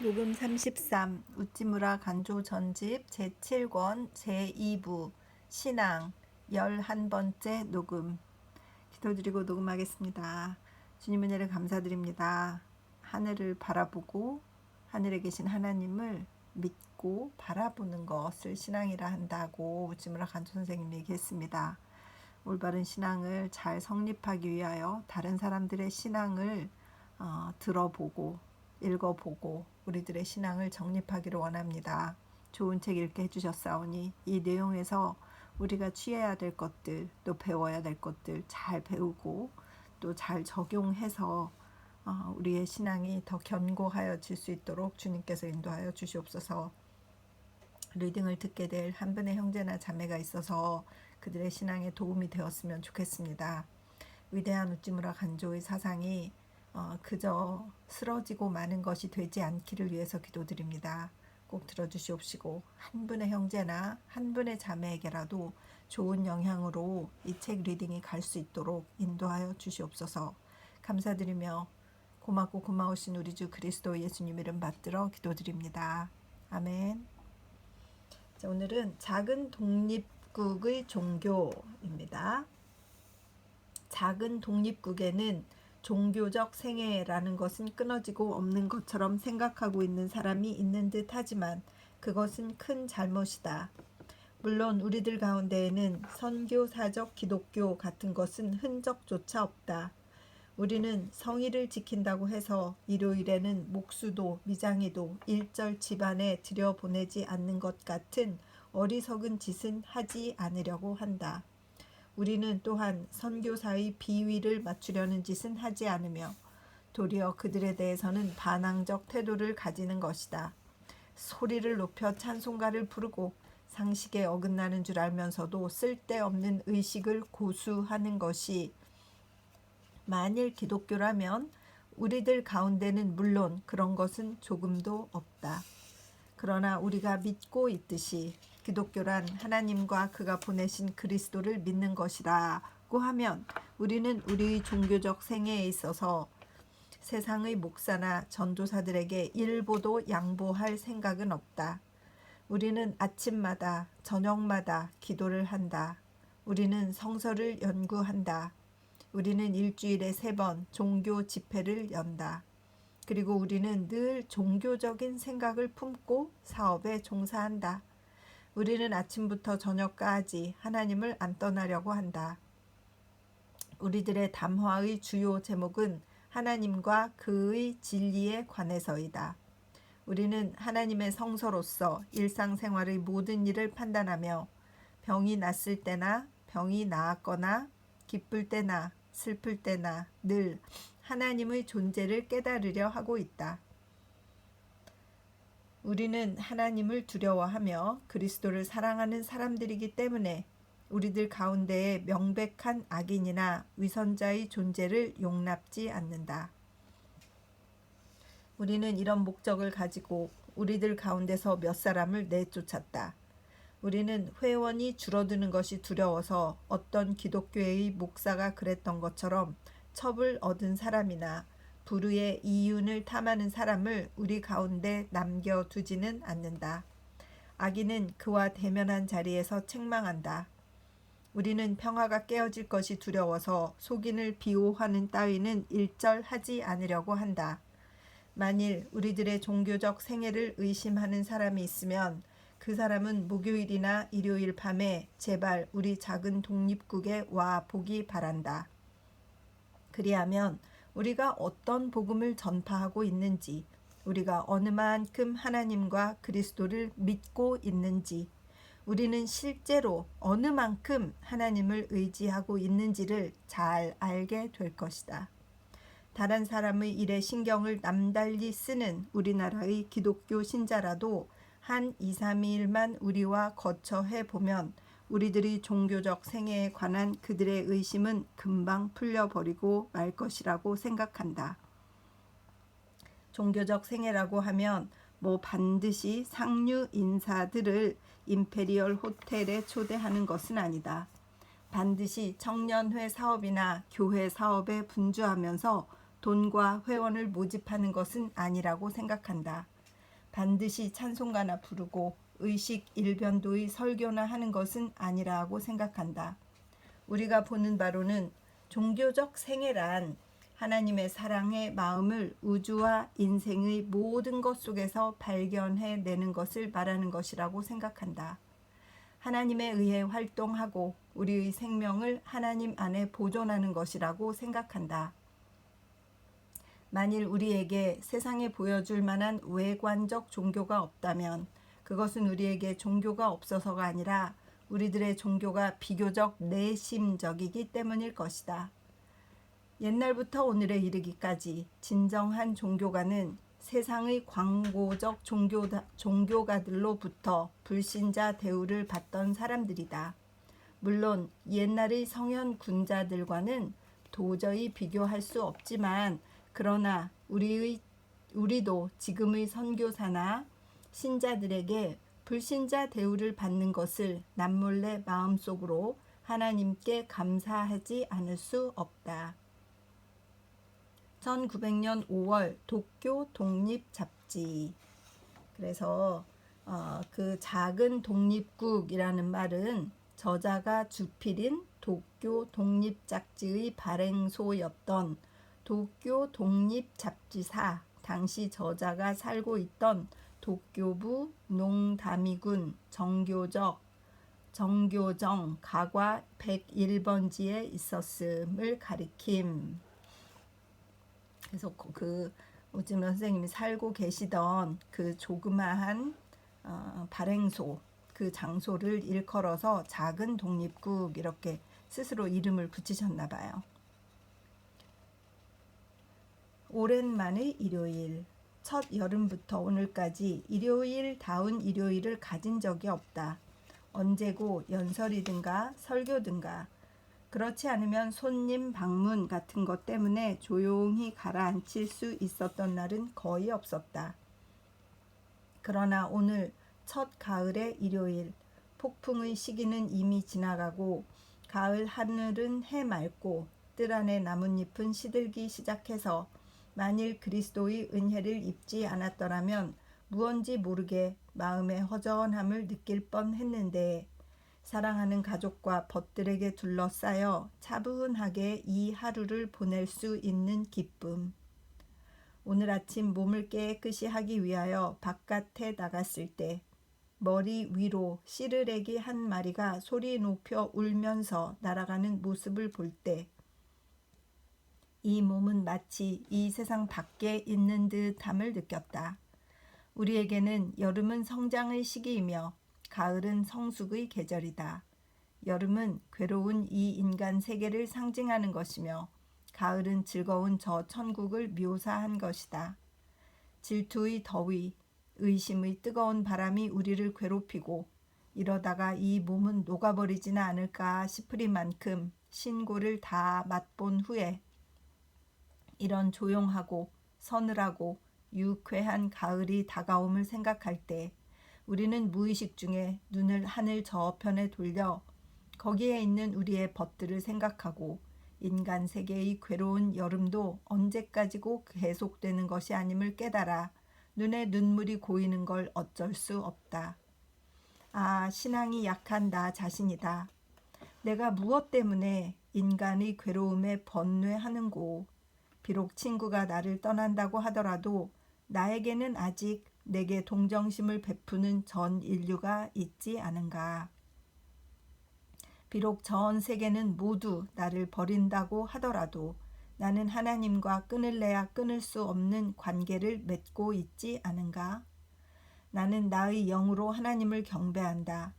녹음 33 우찌무라 간조 전집 제7권 제2부 신앙 11번째 녹음. 기도드리고 녹음하겠습니다. 주님 은혜를 감사드립니다. 하늘을 바라보고 하늘에 계신 하나님을 믿고 바라보는 것을 신앙이라 한다고 우찌무라 간조 선생님이 얘기했습니다. 올바른 신앙을 잘 성립하기 위하여 다른 사람들의 신앙을 들어보고 읽어보고 우리들의 신앙을 정립하기를 원합니다. 좋은 책 읽게 해주셨사오니 이 내용에서 우리가 취해야 될 것들 또 배워야 될 것들 잘 배우고 또 잘 적용해서 우리의 신앙이 더 견고하여질 수 있도록 주님께서 인도하여 주시옵소서. 리딩을 듣게 될 한 분의 형제나 자매가 있어서 그들의 신앙에 도움이 되었으면 좋겠습니다. 위대한 우찌무라 간조의 사상이 그저 쓰러지고 마는 것이 되지 않기를 위해서 기도드립니다. 꼭 들어주시옵시고 한 분의 형제나 한 분의 자매에게라도 좋은 영향으로 이 책 리딩이 갈 수 있도록 인도하여 주시옵소서. 감사드리며 고맙고 고마우신 우리 주 그리스도 예수님 이름 받들어 기도드립니다. 아멘. 자, 오늘은 작은 독립국의 종교입니다. 작은 독립국에는 종교적 생애라는 것은 끊어지고 없는 것처럼 생각하고 있는 사람이 있는 듯 하지만 그것은 큰 잘못이다. 물론 우리들 가운데에는 선교사적 기독교 같은 것은 흔적조차 없다. 우리는 성의를 지킨다고 해서 일요일에는 목수도 미장이도 일절 집안에 들여보내지 않는 것 같은 어리석은 짓은 하지 않으려고 한다. 우리는 또한 선교사의 비위를 맞추려는 짓은 하지 않으며 도리어 그들에 대해서는 반항적 태도를 가지는 것이다. 소리를 높여 찬송가를 부르고 상식에 어긋나는 줄 알면서도 쓸데없는 의식을 고수하는 것이 만일 기독교라면 우리들 가운데는 물론 그런 것은 조금도 없다. 그러나 우리가 믿고 있듯이 기독교란 하나님과 그가 보내신 그리스도를 믿는 것이라고 하면 우리는 우리의 종교적 생애에 있어서 세상의 목사나 전도사들에게 일보도 양보할 생각은 없다. 우리는 아침마다 저녁마다 기도를 한다. 우리는 성서를 연구한다. 우리는 일주일에 3번 종교 집회를 연다. 그리고 우리는 늘 종교적인 생각을 품고 사업에 종사한다. 우리는 아침부터 저녁까지 하나님을 안 떠나려고 한다. 우리들의 담화의 주요 제목은 하나님과 그의 진리에 관해서이다. 우리는 하나님의 성서로서 일상생활의 모든 일을 판단하며 병이 났을 때나 병이 나았거나 기쁠 때나 슬플 때나 늘 하나님의 존재를 깨달으려 하고 있다. 우리는 하나님을 두려워하며 그리스도를 사랑하는 사람들이기 때문에 우리들 가운데에 명백한 악인이나 위선자의 존재를 용납지 않는다. 우리는 이런 목적을 가지고 우리들 가운데서 몇 사람을 내쫓았다. 우리는 회원이 줄어드는 것이 두려워서 어떤 기독교의 목사가 그랬던 것처럼 첩을 얻은 사람이나 불의의 이윤을 탐하는 사람을 우리 가운데 남겨두지는 않는다. 악인은 그와 대면한 자리에서 책망한다. 우리는 평화가 깨어질 것이 두려워서 속인을 비호하는 따위는 일절하지 않으려고 한다. 만일 우리들의 종교적 생애를 의심하는 사람이 있으면 그 사람은 목요일이나 일요일 밤에 제발 우리 작은 독립국에 와 보기 바란다. 그리하면 우리가 어떤 복음을 전파하고 있는지, 우리가 어느 만큼 하나님과 그리스도를 믿고 있는지, 우리는 실제로 어느 만큼 하나님을 의지하고 있는지를 잘 알게 될 것이다. 다른 사람의 일에 신경을 남달리 쓰는 우리나라의 기독교 신자라도 한 2, 3일만 우리와 거처해 보면 우리들이 종교적 생애에 관한 그들의 의심은 금방 풀려버리고 말 것이라고 생각한다. 종교적 생애라고 하면 반드시 상류 인사들을 임페리얼 호텔에 초대하는 것은 아니다. 반드시 청년회 사업이나 교회 사업에 분주하면서 돈과 회원을 모집하는 것은 아니라고 생각한다. 반드시 찬송가나 부르고 의식 일변도의 설교나 하는 것은 아니라고 생각한다. 우리가 보는 바로는 종교적 생애란 하나님의 사랑의 마음을 우주와 인생의 모든 것 속에서 발견해내는 것을 말하는 것이라고 생각한다. 하나님에 의해 활동하고 우리의 생명을 하나님 안에 보존하는 것이라고 생각한다. 만일 우리에게 세상에 보여줄 만한 외관적 종교가 없다면 그것은 우리에게 종교가 없어서가 아니라 우리들의 종교가 비교적 내심적이기 때문일 것이다. 옛날부터 오늘에 이르기까지 진정한 종교가는 세상의 광고적 종교가들로부터 불신자 대우를 받던 사람들이다. 물론 옛날의 성현 군자들과는 도저히 비교할 수 없지만 그러나 우리도 지금의 선교사나 신자들에게 불신자 대우를 받는 것을 남몰래 마음속으로 하나님께 감사하지 않을 수 없다. 1900년 5월 도쿄 독립 잡지. 그래서 그 작은 독립국이라는 말은 저자가 주필인 도쿄 독립 잡지의 발행소였던 도쿄 독립 잡지사, 당시 저자가 살고 있던 도쿄부 농다미군 정교정 가과 101번지에 있었음을 가리킴. 그래서 그 오지문 선생님이 살고 계시던 그 조그마한 발행소, 그 장소를 일컬어서 작은 독립국 이렇게 스스로 이름을 붙이셨나 봐요. 오랜만의 일요일. 첫 여름부터 오늘까지 일요일다운 일요일을 가진 적이 없다. 언제고 연설이든가 설교든가 그렇지 않으면 손님 방문 같은 것 때문에 조용히 가라앉힐 수 있었던 날은 거의 없었다. 그러나 오늘 첫 가을의 일요일, 폭풍의 시기는 이미 지나가고 가을 하늘은 해맑고 뜰 안의 나뭇잎은 시들기 시작해서 만일 그리스도의 은혜를 입지 않았더라면 무언지 모르게 마음의 허전함을 느낄 뻔했는데 사랑하는 가족과 벗들에게 둘러싸여 차분하게 이 하루를 보낼 수 있는 기쁨. 오늘 아침 몸을 깨끗이 하기 위하여 바깥에 나갔을 때 머리 위로 씨르레기 한 마리가 소리 높여 울면서 날아가는 모습을 볼 때 이 몸은 마치 이 세상 밖에 있는 듯함을 느꼈다. 우리에게는 여름은 성장의 시기이며 가을은 성숙의 계절이다. 여름은 괴로운 이 인간 세계를 상징하는 것이며 가을은 즐거운 저 천국을 묘사한 것이다. 질투의 더위, 의심의 뜨거운 바람이 우리를 괴롭히고 이러다가 이 몸은 녹아버리지는 않을까 싶으리만큼 신고를 다 맛본 후에 이런 조용하고 서늘하고 유쾌한 가을이 다가옴을 생각할 때 우리는 무의식 중에 눈을 하늘 저편에 돌려 거기에 있는 우리의 벗들을 생각하고 인간 세계의 괴로운 여름도 언제까지고 계속되는 것이 아님을 깨달아 눈에 눈물이 고이는 걸 어쩔 수 없다. 아, 신앙이 약한 나 자신이다. 내가 무엇 때문에 인간의 괴로움에 번뇌하는고. 비록 친구가 나를 떠난다고 하더라도 나에게는 아직 내게 동정심을 베푸는 전 인류가 있지 않은가. 비록 전 세계는 모두 나를 버린다고 하더라도 나는 하나님과 끊을래야 끊을 수 없는 관계를 맺고 있지 않은가. 나는 나의 영으로 하나님을 경배한다.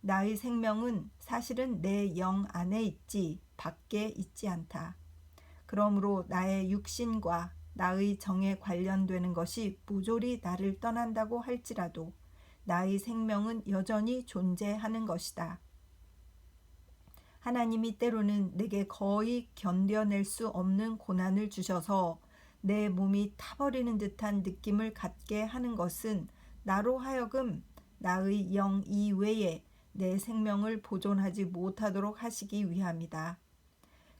나의 생명은 사실은 내 영 안에 있지 밖에 있지 않다. 그러므로 나의 육신과 나의 정에 관련되는 것이 모조리 나를 떠난다고 할지라도 나의 생명은 여전히 존재하는 것이다. 하나님이 때로는 내게 거의 견뎌낼 수 없는 고난을 주셔서 내 몸이 타버리는 듯한 느낌을 갖게 하는 것은 나로 하여금 나의 영 이외에 내 생명을 보존하지 못하도록 하시기 위함이다.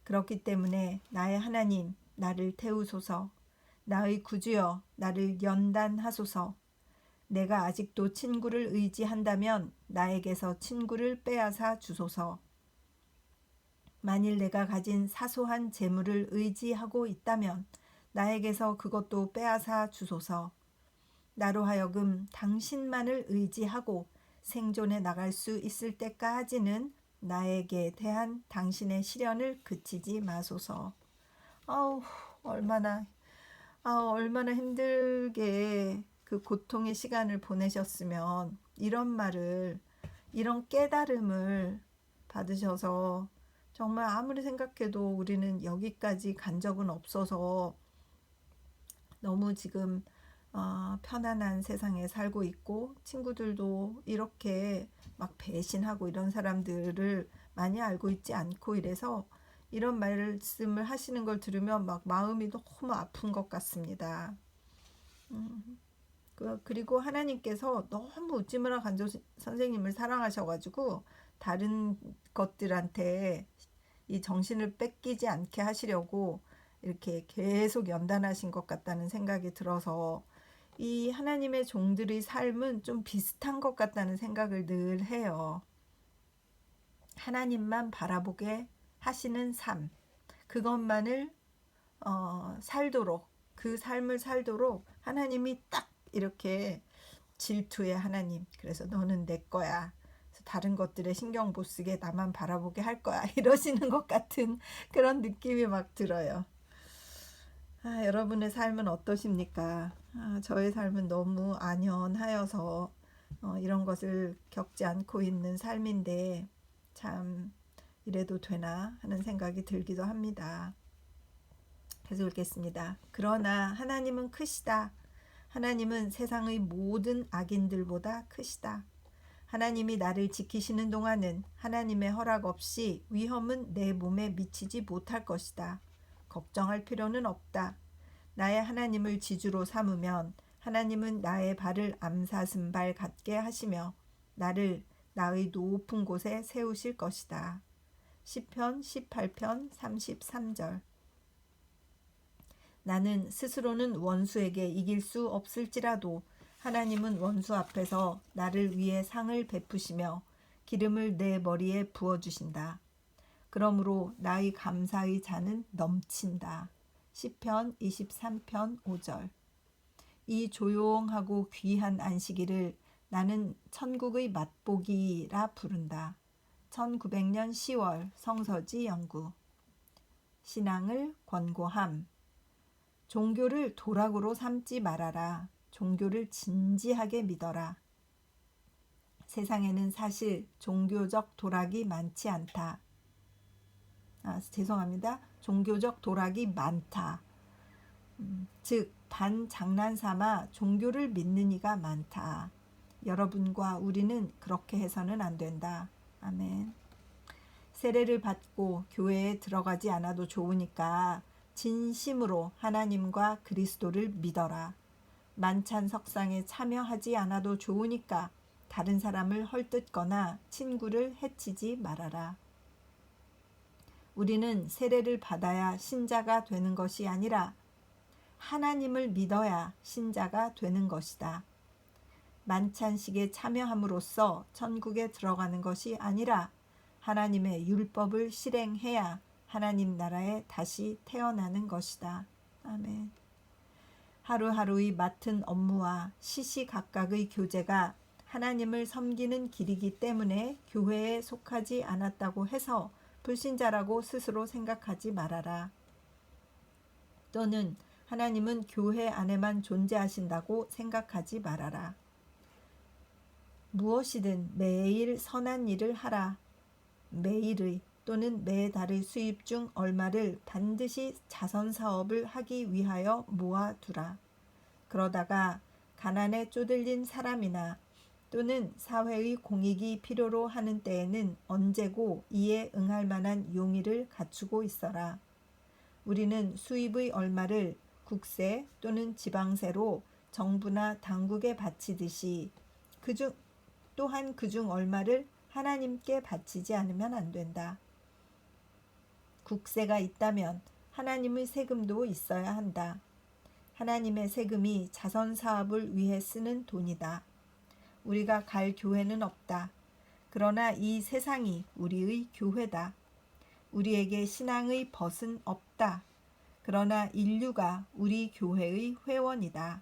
그렇기 때문에 나의 하나님, 나를 태우소서. 나의 구주여, 나를 연단하소서. 내가 아직도 친구를 의지한다면 나에게서 친구를 빼앗아 주소서. 만일 내가 가진 사소한 재물을 의지하고 있다면 나에게서 그것도 빼앗아 주소서. 나로 하여금 당신만을 의지하고 생존해 나갈 수 있을 때까지는 나에게 대한 당신의 시련을 그치지 마소서. 아우, 얼마나 얼마나 힘들게 그 고통의 시간을 보내셨으면 이런 깨달음을 받으셔서 정말 아무리 생각해도 우리는 여기까지 간 적은 없어서 너무 지금 편안한 세상에 살고 있고, 친구들도 이렇게 막 배신하고 이런 사람들을 많이 알고 있지 않고 이래서 이런 말씀을 하시는 걸 들으면 막 마음이 너무 아픈 것 같습니다. 그리고 하나님께서 너무 우찌무라 간조 선생님을 사랑하셔가지고 다른 것들한테 이 정신을 뺏기지 않게 하시려고 이렇게 계속 연단하신 것 같다는 생각이 들어서 이 하나님의 종들의 삶은 좀 비슷한 것 같다는 생각을 늘 해요. 하나님만 바라보게 하시는 삶, 그것만을 살도록, 그 삶을 살도록 하나님이 딱 이렇게 질투의 하나님, 그래서 너는 내 거야, 다른 것들에 신경 못 쓰게 나만 바라보게 할 거야, 이러시는 것 같은 그런 느낌이 막 들어요. 여러분의 삶은 어떠십니까? 저의 삶은 너무 안연하여서 이런 것을 겪지 않고 있는 삶인데 참 이래도 되나 하는 생각이 들기도 합니다. 계속 읽겠습니다. 그러나 하나님은 크시다. 하나님은 세상의 모든 악인들보다 크시다. 하나님이 나를 지키시는 동안은 하나님의 허락 없이 위험은 내 몸에 미치지 못할 것이다. 걱정할 필요는 없다. 나의 하나님을 지주로 삼으면 하나님은 나의 발을 암사슴발 같게 하시며 나를 나의 높은 곳에 세우실 것이다. 시편 18편 33절. 나는 스스로는 원수에게 이길 수 없을지라도 하나님은 원수 앞에서 나를 위해 상을 베푸시며 기름을 내 머리에 부어주신다. 그러므로 나의 감사의 잔은 넘친다. 시편 23편 5절. 이 조용하고 귀한 안식일을 나는 천국의 맛보기라 부른다. 1900년 10월 성서지 연구. 신앙을 권고함. 종교를 도락으로 삼지 말아라. 종교를 진지하게 믿어라. 세상에는 사실 종교적 도락이 많지 않다. 종교적 도락이 많다. 즉 반장난삼아 종교를 믿는 이가 많다. 여러분과 우리는 그렇게 해서는 안 된다. 아멘. 세례를 받고 교회에 들어가지 않아도 좋으니까 진심으로 하나님과 그리스도를 믿어라. 만찬 석상에 참여하지 않아도 좋으니까 다른 사람을 헐뜯거나 친구를 해치지 말아라. 우리는 세례를 받아야 신자가 되는 것이 아니라 하나님을 믿어야 신자가 되는 것이다. 만찬식에 참여함으로써 천국에 들어가는 것이 아니라 하나님의 율법을 실행해야 하나님 나라에 다시 태어나는 것이다. 아멘. 하루하루의 맡은 업무와 시시각각의 교제가 하나님을 섬기는 길이기 때문에 교회에 속하지 않았다고 해서 불신자라고 스스로 생각하지 말아라. 또는 하나님은 교회 안에만 존재하신다고 생각하지 말아라. 무엇이든 매일 선한 일을 하라. 매일의 또는 매달의 수입 중 얼마를 반드시 자선사업을 하기 위하여 모아두라. 그러다가 가난에 쪼들린 사람이나 또는 사회의 공익이 필요로 하는 때에는 언제고 이에 응할 만한 용의를 갖추고 있어라. 우리는 수입의 얼마를 국세 또는 지방세로 정부나 당국에 바치듯이 또한 그중 얼마를 하나님께 바치지 않으면 안 된다. 국세가 있다면 하나님의 세금도 있어야 한다. 하나님의 세금이 자선 사업을 위해 쓰는 돈이다. 우리가 갈 교회는 없다. 그러나 이 세상이 우리의 교회다. 우리에게 신앙의 벗은 없다. 그러나 인류가 우리 교회의 회원이다.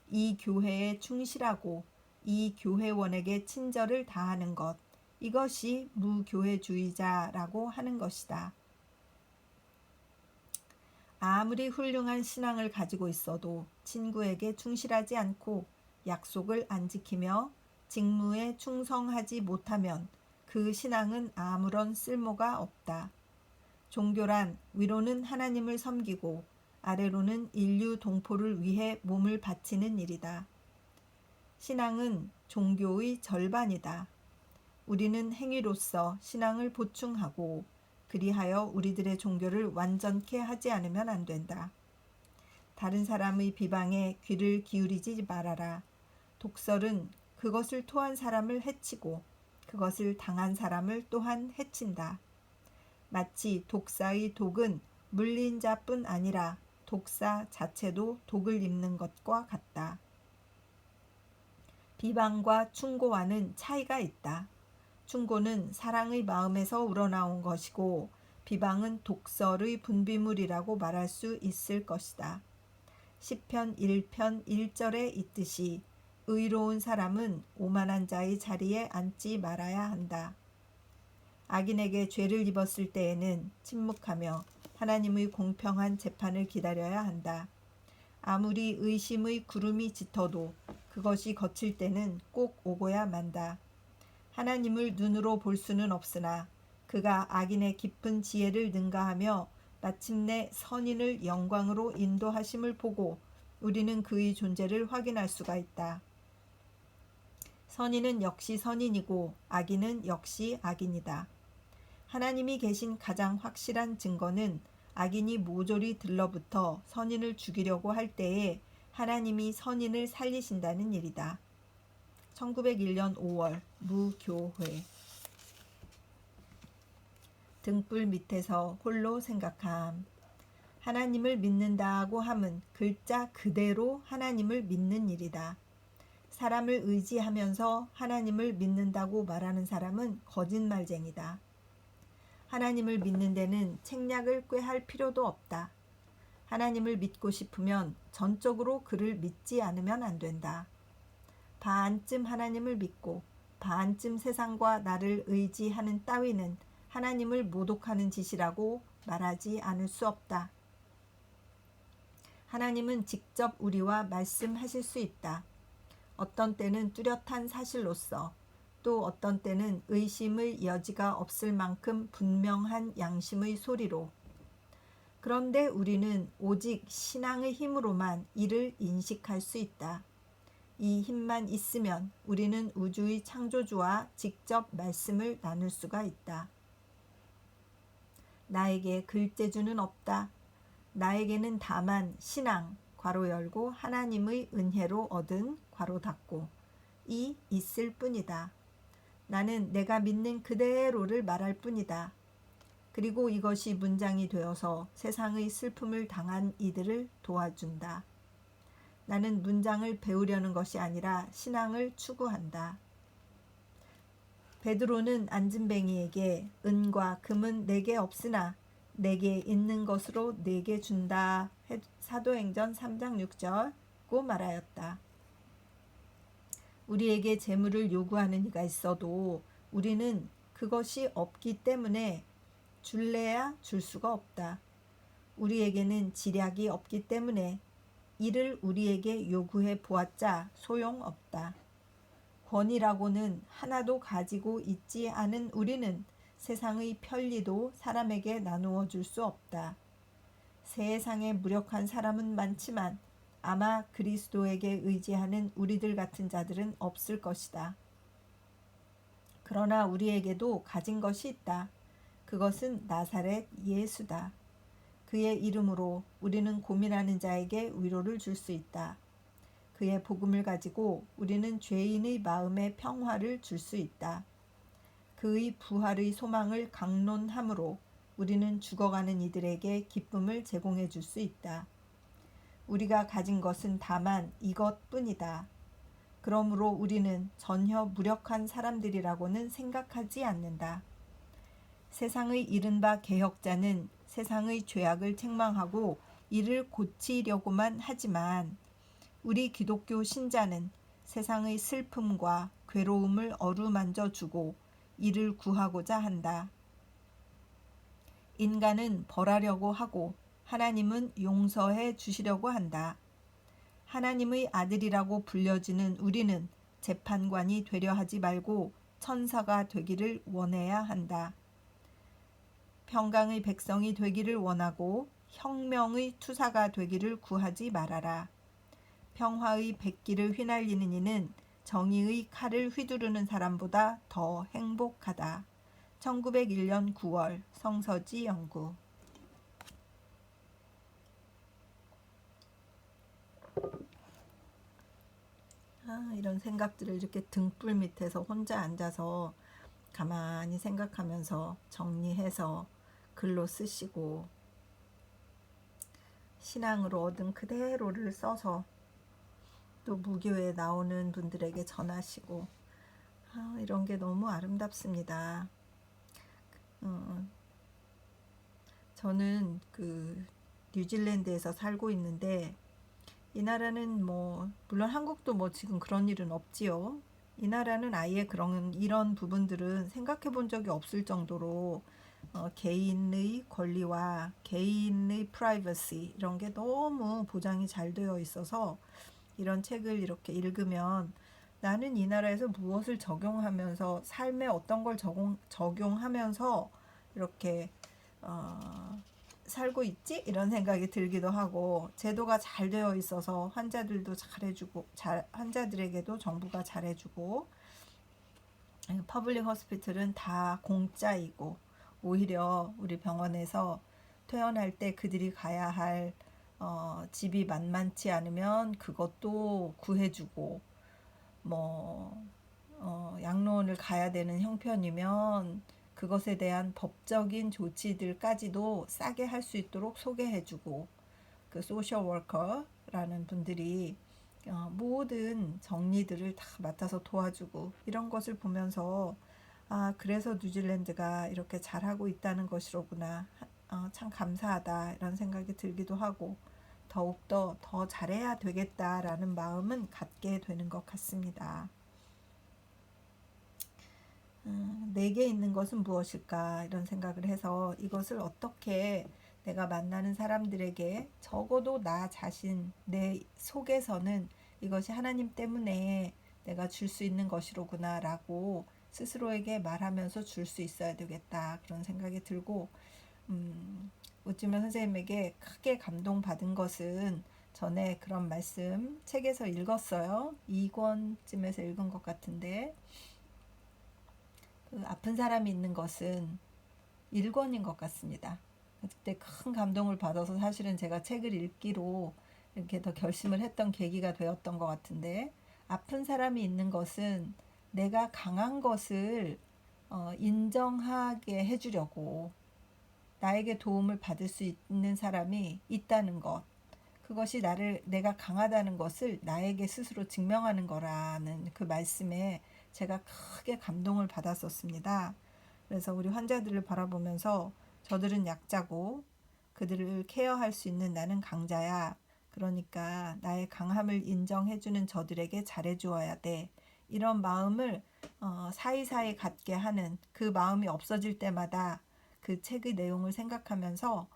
이 교회에 충실하고 이 교회원에게 친절을 다하는 것, 이것이 무교회주의자라고 하는 것이다. 아무리 훌륭한 신앙을 가지고 있어도 친구에게 충실하지 않고 약속을 안 지키며 직무에 충성하지 못하면 그 신앙은 아무런 쓸모가 없다. 종교란 위로는 하나님을 섬기고 아래로는 인류 동포를 위해 몸을 바치는 일이다. 신앙은 종교의 절반이다. 우리는 행위로서 신앙을 보충하고 그리하여 우리들의 종교를 완전케 하지 않으면 안 된다. 다른 사람의 비방에 귀를 기울이지 말아라. 독설은 그것을 토한 사람을 해치고 그것을 당한 사람을 또한 해친다. 마치 독사의 독은 물린 자뿐 아니라 독사 자체도 독을 입는 것과 같다. 비방과 충고와는 차이가 있다. 충고는 사랑의 마음에서 우러나온 것이고 비방은 독설의 분비물이라고 말할 수 있을 것이다. 시편 1편 1절에 있듯이 의로운 사람은 오만한 자의 자리에 앉지 말아야 한다. 악인에게 죄를 입었을 때에는 침묵하며 하나님의 공평한 재판을 기다려야 한다. 아무리 의심의 구름이 짙어도 그것이 거칠 때는 꼭 오고야 만다. 하나님을 눈으로 볼 수는 없으나 그가 악인의 깊은 지혜를 능가하며 마침내 선인을 영광으로 인도하심을 보고 우리는 그의 존재를 확인할 수가 있다. 선인은 역시 선인이고 악인은 역시 악인이다. 하나님이 계신 가장 확실한 증거는 악인이 모조리 들러붙어 선인을 죽이려고 할 때에 하나님이 선인을 살리신다는 일이다. 1901년 5월 무교회. 등불 밑에서 홀로 생각함. 하나님을 믿는다고 함은 글자 그대로 하나님을 믿는 일이다. 사람을 의지하면서 하나님을 믿는다고 말하는 사람은 거짓말쟁이다. 하나님을 믿는 데는 책략을 꾀할 필요도 없다. 하나님을 믿고 싶으면 전적으로 그를 믿지 않으면 안 된다. 반쯤 하나님을 믿고 반쯤 세상과 나를 의지하는 따위는 하나님을 모독하는 짓이라고 말하지 않을 수 없다. 하나님은 직접 우리와 말씀하실 수 있다. 어떤 때는 뚜렷한 사실로서 또 어떤 때는 의심의 여지가 없을 만큼 분명한 양심의 소리로. 그런데 우리는 오직 신앙의 힘으로만 이를 인식할 수 있다. 이 힘만 있으면 우리는 우주의 창조주와 직접 말씀을 나눌 수가 있다. 나에게 글재주는 없다. 나에게는 다만 신앙, 괄호 열고 하나님의 은혜로 얻은 괄호 닫고 이 있을 뿐이다. 나는 내가 믿는 그대로를 말할 뿐이다. 그리고 이것이 문장이 되어서 세상의 슬픔을 당한 이들을 도와준다. 나는 문장을 배우려는 것이 아니라 신앙을 추구한다. 베드로는 안진뱅이에게 은과 금은 내게 없으나 내게 있는 것으로 내게 준다. 사도행전 3장 6절고 말하였다. 우리에게 재물을 요구하는 이가 있어도 우리는 그것이 없기 때문에 줄래야 줄 수가 없다. 우리에게는 지략이 없기 때문에 이를 우리에게 요구해 보았자 소용없다. 권위라고는 하나도 가지고 있지 않은 우리는 세상의 편리도 사람에게 나누어 줄 수 없다. 세상에 무력한 사람은 많지만 아마 그리스도에게 의지하는 우리들 같은 자들은 없을 것이다. 그러나 우리에게도 가진 것이 있다. 그것은 나사렛 예수다. 그의 이름으로 우리는 고민하는 자에게 위로를 줄 수 있다. 그의 복음을 가지고 우리는 죄인의 마음에 평화를 줄 수 있다. 그의 부활의 소망을 강론함으로 우리는 죽어가는 이들에게 기쁨을 제공해 줄 수 있다. 우리가 가진 것은 다만 이것뿐이다. 그러므로 우리는 전혀 무력한 사람들이라고는 생각하지 않는다. 세상의 이른바 개혁자는 세상의 죄악을 책망하고 이를 고치려고만 하지만 우리 기독교 신자는 세상의 슬픔과 괴로움을 어루만져 주고 이를 구하고자 한다. 인간은 벌하려고 하고 하나님은 용서해 주시려고 한다. 하나님의 아들이라고 불려지는 우리는 재판관이 되려 하지 말고 천사가 되기를 원해야 한다. 평강의 백성이 되기를 원하고 혁명의 투사가 되기를 구하지 말아라. 평화의 백기를 휘날리는 이는 정의의 칼을 휘두르는 사람보다 더 행복하다. 1901년 9월 성서지 연구. 이런 생각들을 이렇게 등불 밑에서 혼자 앉아서 가만히 생각하면서 정리해서 글로 쓰시고 신앙으로 얻은 그대로를 써서 또 무교에 나오는 분들에게 전하시고 이런 게 너무 아름답습니다. 저는 그 뉴질랜드에서 살고 있는데 이 나라는 물론 한국도 지금 그런 일은 없지요. 이 나라는 아예 이런 부분들은 생각해 본 적이 없을 정도로 개인의 권리와 개인의 프라이버시 이런 게 너무 보장이 잘 되어 있어서 이런 책을 이렇게 읽으면 나는 이 나라에서 무엇을 적용하면서 삶에 어떤 걸 적용하면서 이렇게 살고 있지? 이런 생각이 들기도 하고 제도가 잘 되어 있어서 환자들도 잘해주고 환자들에게도 정부가 잘해주고 퍼블릭 호스피털은 다 공짜이고 오히려 우리 병원에서 퇴원할 때 그들이 가야 할 집이 만만치 않으면 그것도 구해주고 양로원을 가야 되는 형편이면 그것에 대한 법적인 조치들까지도 싸게 할 수 있도록 소개해주고 그 소셜 워커라는 분들이 모든 정리들을 다 맡아서 도와주고 이런 것을 보면서 그래서 뉴질랜드가 이렇게 잘하고 있다는 것이로구나. 참 감사하다 이런 생각이 들기도 하고 더욱더 더 잘해야 되겠다라는 마음은 갖게 되는 것 같습니다. 내게 있는 것은 무엇일까 이런 생각을 해서 이것을 어떻게 내가 만나는 사람들에게 적어도 나 자신 내 속에서는 이것이 하나님 때문에 내가 줄 수 있는 것이로구나 라고 스스로에게 말하면서 줄 수 있어야 되겠다 그런 생각이 들고 우찌문 선생님에게 크게 감동받은 것은 전에 그런 말씀 책에서 읽었어요. 2권쯤에서 읽은 것 같은데 그 아픈 사람이 있는 것은 1권인 것 같습니다. 그때 큰 감동을 받아서 사실은 제가 책을 읽기로 이렇게 더 결심을 했던 계기가 되었던 것 같은데 아픈 사람이 있는 것은 내가 강한 것을 인정하게 해주려고 나에게 도움을 받을 수 있는 사람이 있다는 것 그것이 내가 강하다는 것을 나에게 스스로 증명하는 거라는 그 말씀에 제가 크게 감동을 받았었습니다. 그래서 우리 환자들을 바라보면서 저들은 약자고 그들을 케어할 수 있는 나는 강자야. 그러니까 나의 강함을 인정해주는 저들에게 잘해주어야 돼. 이런 마음을 사이사이 갖게 하는 그 마음이 없어질 때마다 그 책의 내용을 생각하면서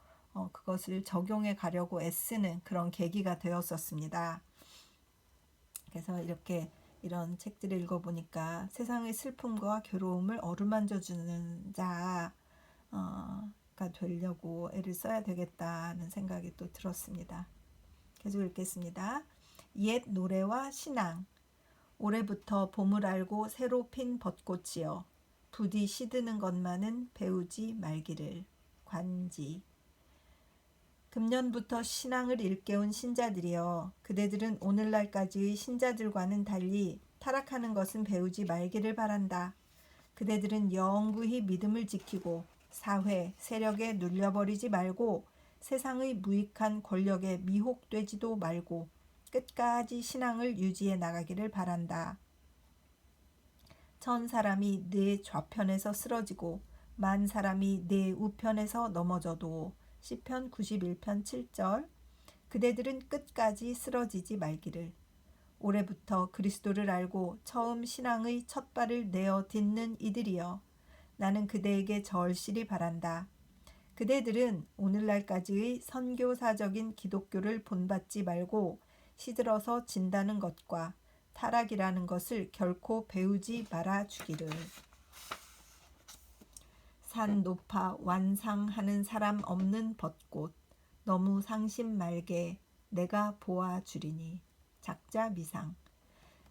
그것을 적용해 가려고 애쓰는 그런 계기가 되었었습니다. 그래서 이런 책들을 읽어보니까 세상의 슬픔과 괴로움을 어루만져주는 자가 되려고 애를 써야 되겠다는 생각이 또 들었습니다. 계속 읽겠습니다. 옛 노래와 신앙 올해부터 봄을 알고 새로 핀 벚꽃이여 부디 시드는 것만은 배우지 말기를 관지 금년부터 신앙을 일깨운 신자들이여 그대들은 오늘날까지의 신자들과는 달리 타락하는 것은 배우지 말기를 바란다. 그대들은 영구히 믿음을 지키고 사회, 세력에 눌려버리지 말고 세상의 무익한 권력에 미혹되지도 말고 끝까지 신앙을 유지해 나가기를 바란다. 천 사람이 내 좌편에서 쓰러지고 만 사람이 내 우편에서 넘어져도 시편 91편 7절 그대들은 끝까지 쓰러지지 말기를. 올해부터 그리스도를 알고 처음 신앙의 첫 발을 내어 딛는 이들이여 나는 그대에게 절실히 바란다. 그대들은 오늘날까지의 선교사적인 기독교를 본받지 말고 시들어서 진다는 것과 타락이라는 것을 결코 배우지 말아 주기를. 산 높아 완상하는 사람 없는 벚꽃 너무 상심 말게 내가 보아 주리니. 작자 미상.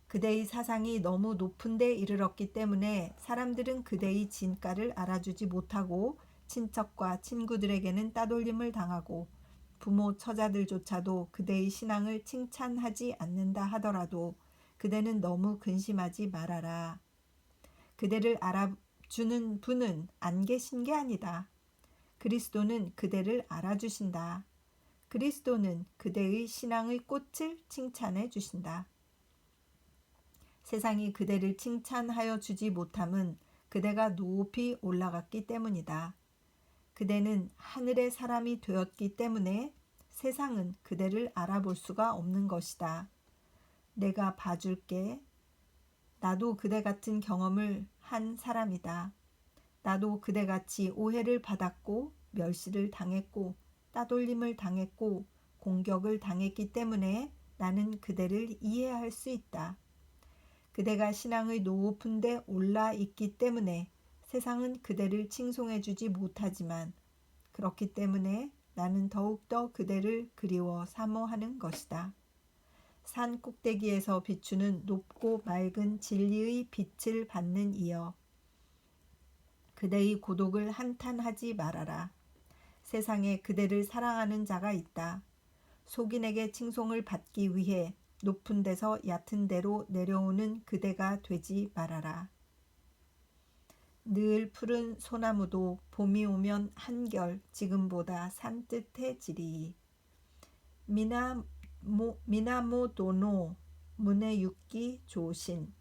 그대의 사상이 너무 높은 데 이르렀기 때문에 사람들은 그대의 진가를 알아주지 못하고 친척과 친구들에게는 따돌림을 당하고 부모 처자들조차도 그대의 신앙을 칭찬하지 않는다 하더라도 그대는 너무 근심하지 말아라. 그대를 알아주는 분은 안 계신 게 아니다. 그리스도는 그대를 알아주신다. 그리스도는 그대의 신앙의 꽃을 칭찬해 주신다. 세상이 그대를 칭찬하여 주지 못함은 그대가 높이 올라갔기 때문이다. 그대는 하늘의 사람이 되었기 때문에 세상은 그대를 알아볼 수가 없는 것이다. 내가 봐줄게. 나도 그대 같은 경험을 한 사람이다. 나도 그대같이 오해를 받았고 멸시를 당했고 따돌림을 당했고 공격을 당했기 때문에 나는 그대를 이해할 수 있다. 그대가 신앙의 높은 데 올라 있기 때문에 세상은 그대를 칭송해 주지 못하지만 그렇기 때문에 나는 더욱더 그대를 그리워 사모하는 것이다. 산 꼭대기에서 비추는 높고 맑은 진리의 빛을 받는 이여 그대의 고독을 한탄하지 말아라. 세상에 그대를 사랑하는 자가 있다. 속인에게 칭송을 받기 위해 높은 데서 얕은 데로 내려오는 그대가 되지 말아라. 늘 푸른 소나무도 봄이 오면 한결 지금보다 산뜻해지리. 미나모도노 문에유키 조신.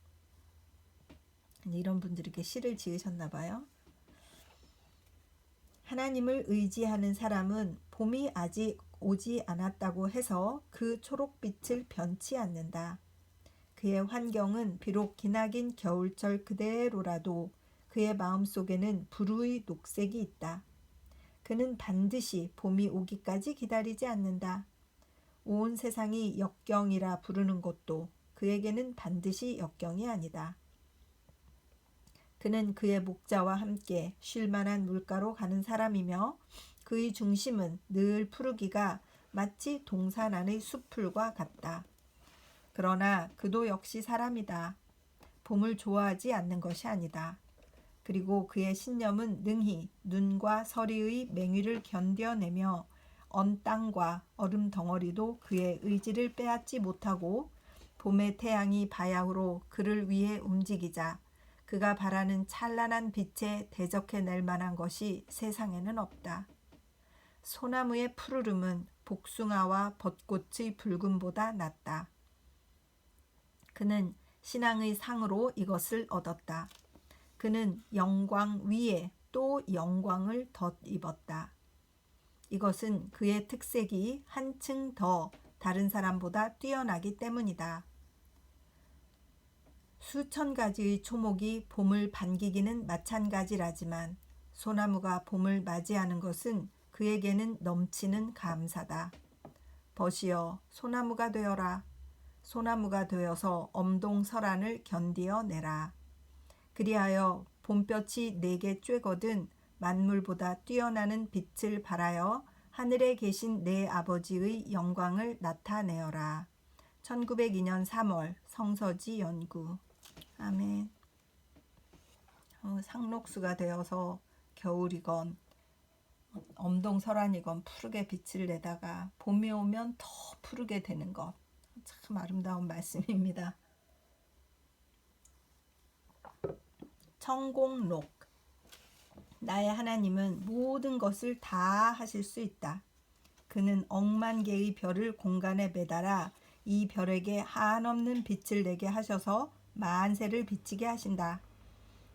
이런 분들이 이렇게 시를 지으셨나 봐요. 하나님을 의지하는 사람은 봄이 아직 오지 않았다고 해서 그 초록빛을 변치 않는다. 그의 환경은 비록 기나긴 겨울철 그대로라도 그의 마음속에는 불우의 녹색이 있다. 그는 반드시 봄이 오기까지 기다리지 않는다. 온 세상이 역경이라 부르는 것도 그에게는 반드시 역경이 아니다. 그는 그의 목자와 함께 쉴만한 물가로 가는 사람이며 그의 중심은 늘 푸르기가 마치 동산 안의 숲풀과 같다. 그러나 그도 역시 사람이다. 봄을 좋아하지 않는 것이 아니다. 그리고 그의 신념은 능히 눈과 서리의 맹위를 견뎌내며 언 땅과 얼음 덩어리도 그의 의지를 빼앗지 못하고 봄의 태양이 바야흐로 그를 위해 움직이자 그가 바라는 찬란한 빛에 대적해낼 만한 것이 세상에는 없다. 소나무의 푸르름은 복숭아와 벚꽃의 붉음보다 낫다. 그는 신앙의 상으로 이것을 얻었다. 그는 영광 위에 또 영광을 덧입었다. 이것은 그의 특색이 한층 더 다른 사람보다 뛰어나기 때문이다. 수천 가지의 초목이 봄을 반기기는 마찬가지라지만 소나무가 봄을 맞이하는 것은 그에게는 넘치는 감사다. 벗이여 소나무가 되어라. 소나무가 되어서 엄동설한을 견디어 내라. 그리하여 봄볕이 내게 쬐거든 만물보다 뛰어나는 빛을 발하여 하늘에 계신 내 아버지의 영광을 나타내어라. 1902년 3월 성서지 연구. 아멘. 상록수가 되어서 겨울이건 엄동설한이건 푸르게 빛을 내다가 봄이 오면 더 푸르게 되는 것. 참 아름다운 말씀입니다. 청공록. 나의 하나님은 모든 것을 다 하실 수 있다. 그는 억만 개의 별을 공간에 매달아 이 별에게 한없는 빛을 내게 하셔서 만세를 비치게 하신다.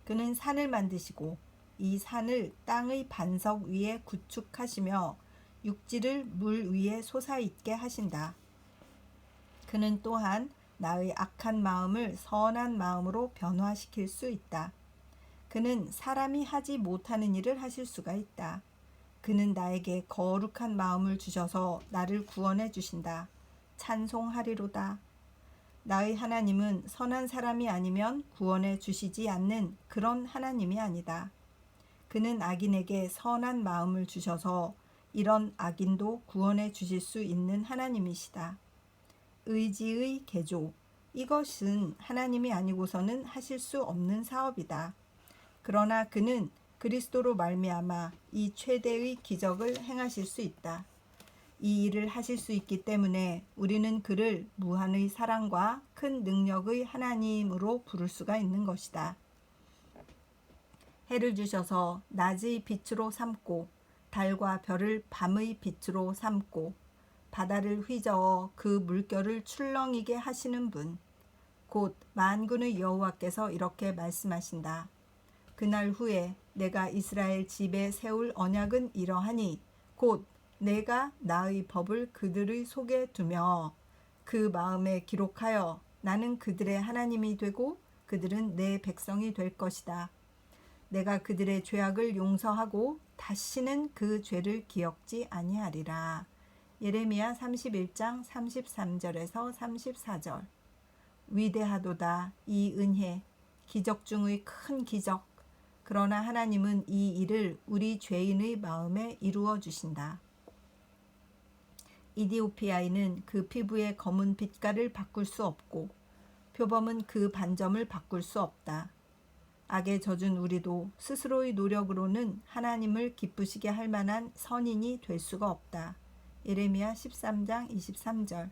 그는 산을 만드시고 이 산을 땅의 반석 위에 구축하시며 육지를 물 위에 솟아있게 하신다. 그는 또한 나의 악한 마음을 선한 마음으로 변화시킬 수 있다. 그는 사람이 하지 못하는 일을 하실 수가 있다. 그는 나에게 거룩한 마음을 주셔서 나를 구원해 주신다. 찬송하리로다. 나의 하나님은 선한 사람이 아니면 구원해 주시지 않는 그런 하나님이 아니다. 그는 악인에게 선한 마음을 주셔서 이런 악인도 구원해 주실 수 있는 하나님이시다. 의지의 개조. 이것은 하나님이 아니고서는 하실 수 없는 사업이다. 그러나 그는 그리스도로 말미암아 이 최대의 기적을 행하실 수 있다. 이 일을 하실 수 있기 때문에 우리는 그를 무한의 사랑과 큰 능력의 하나님으로 부를 수가 있는 것이다. 해를 주셔서 낮의 빛으로 삼고 달과 별을 밤의 빛으로 삼고 바다를 휘저어 그 물결을 출렁이게 하시는 분, 곧 만군의 여호와께서 이렇게 말씀하신다. 그날 후에 내가 이스라엘 집에 세울 언약은 이러하니 곧 내가 나의 법을 그들의 속에 두며 그 마음에 기록하여 나는 그들의 하나님이 되고 그들은 내 백성이 될 것이다. 내가 그들의 죄악을 용서하고 다시는 그 죄를 기억지 아니하리라. 예레미야 31장 33절에서 34절. 위대하도다 이 은혜, 기적 중의 큰 기적. 그러나 하나님은 이 일을 우리 죄인의 마음에 이루어 주신다. 이디오피아인은 그 피부의 검은 빛깔을 바꿀 수 없고 표범은 그 반점을 바꿀 수 없다. 악에 젖은 우리도 스스로의 노력으로는 하나님을 기쁘시게 할 만한 선인이 될 수가 없다. 예레미야 13장 23절.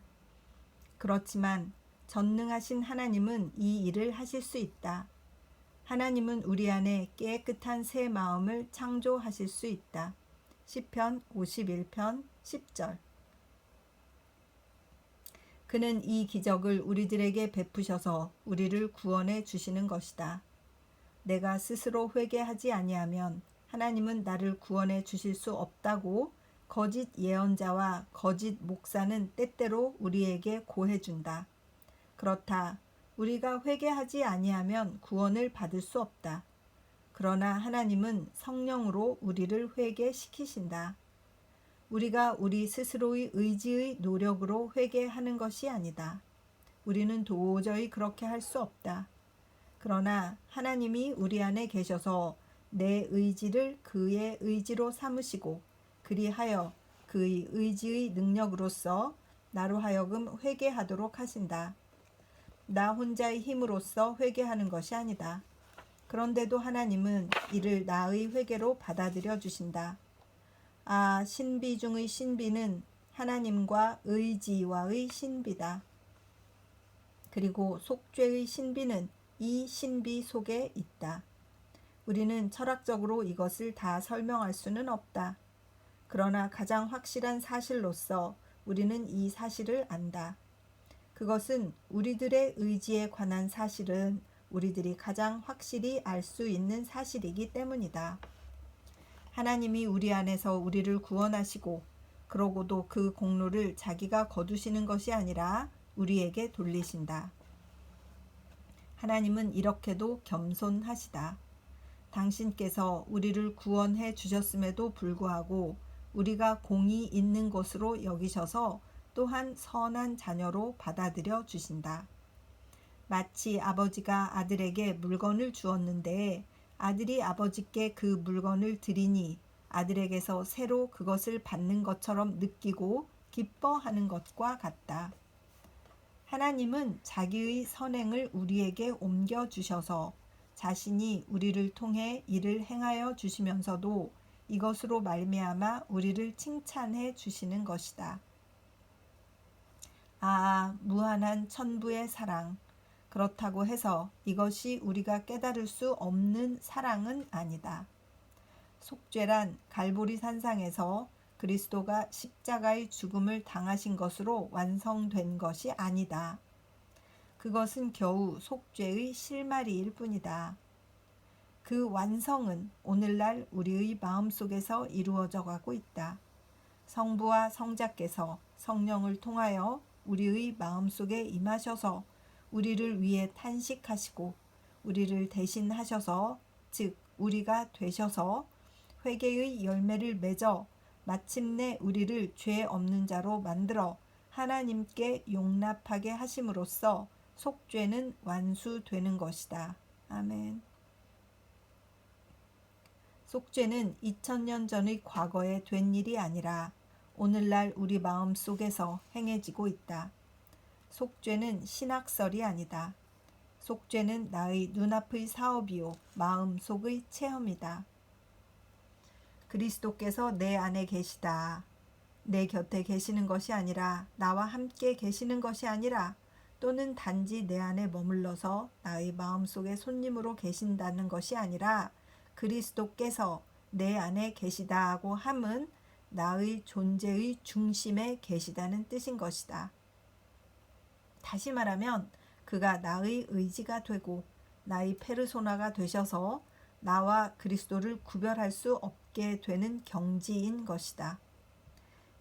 그렇지만 전능하신 하나님은 이 일을 하실 수 있다. 하나님은 우리 안에 깨끗한 새 마음을 창조하실 수 있다. 시편 51편 10절. 그는 이 기적을 우리들에게 베푸셔서 우리를 구원해 주시는 것이다. 내가 스스로 회개하지 아니하면 하나님은 나를 구원해 주실 수 없다고 거짓 예언자와 거짓 목사는 때때로 우리에게 고해준다. 그렇다. 우리가 회개하지 아니하면 구원을 받을 수 없다. 그러나 하나님은 성령으로 우리를 회개시키신다. 우리가 우리 스스로의 의지의 노력으로 회개하는 것이 아니다. 우리는 도저히 그렇게 할 수 없다. 그러나 하나님이 우리 안에 계셔서 내 의지를 그의 의지로 삼으시고 그리하여 그의 의지의 능력으로서 나로 하여금 회개하도록 하신다. 나 혼자의 힘으로써 회개하는 것이 아니다. 그런데도 하나님은 이를 나의 회개로 받아들여 주신다. 아, 신비 중의 신비는 하나님과 의지와의 신비다. 그리고 속죄의 신비는 이 신비 속에 있다. 우리는 철학적으로 이것을 다 설명할 수는 없다. 그러나 가장 확실한 사실로서 우리는 이 사실을 안다. 그것은 우리들의 의지에 관한 사실은 우리들이 가장 확실히 알 수 있는 사실이기 때문이다. 하나님이 우리 안에서 우리를 구원하시고 그러고도 그 공로를 자기가 거두시는 것이 아니라 우리에게 돌리신다. 하나님은 이렇게도 겸손하시다. 당신께서 우리를 구원해 주셨음에도 불구하고 우리가 공이 있는 것으로 여기셔서 또한 선한 자녀로 받아들여 주신다. 마치 아버지가 아들에게 물건을 주었는데 아들이 아버지께 그 물건을 드리니 아들에게서 새로 그것을 받는 것처럼 느끼고 기뻐하는 것과 같다. 하나님은 자기의 선행을 우리에게 옮겨주셔서 자신이 우리를 통해 일을 행하여 주시면서도 이것으로 말미암아 우리를 칭찬해 주시는 것이다. 아, 무한한 천부의 사랑. 그렇다고 해서 이것이 우리가 깨달을 수 없는 사랑은 아니다. 속죄란 갈보리 산상에서 그리스도가 십자가의 죽음을 당하신 것으로 완성된 것이 아니다. 그것은 겨우 속죄의 실마리일 뿐이다. 그 완성은 오늘날 우리의 마음속에서 이루어져 가고 있다. 성부와 성자께서 성령을 통하여 우리의 마음속에 임하셔서 우리를 위해 탄식하시고 우리를 대신하셔서, 즉 우리가 되셔서 회개의 열매를 맺어 마침내 우리를 죄 없는 자로 만들어 하나님께 용납하게 하심으로써 속죄는 완수되는 것이다. 아멘. 속죄는 2000년 전의 과거에 된 일이 아니라 오늘날 우리 마음 속에서 행해지고 있다. 속죄는 신학설이 아니다. 속죄는 나의 눈앞의 사업이요 마음속의 체험이다. 그리스도께서 내 안에 계시다. 내 곁에 계시는 것이 아니라, 나와 함께 계시는 것이 아니라, 또는 단지 내 안에 머물러서 나의 마음속에 손님으로 계신다는 것이 아니라, 그리스도께서 내 안에 계시다고 함은 나의 존재의 중심에 계시다는 뜻인 것이다. 다시 말하면 그가 나의 의지가 되고 나의 페르소나가 되셔서 나와 그리스도를 구별할 수 없게 되는 경지인 것이다.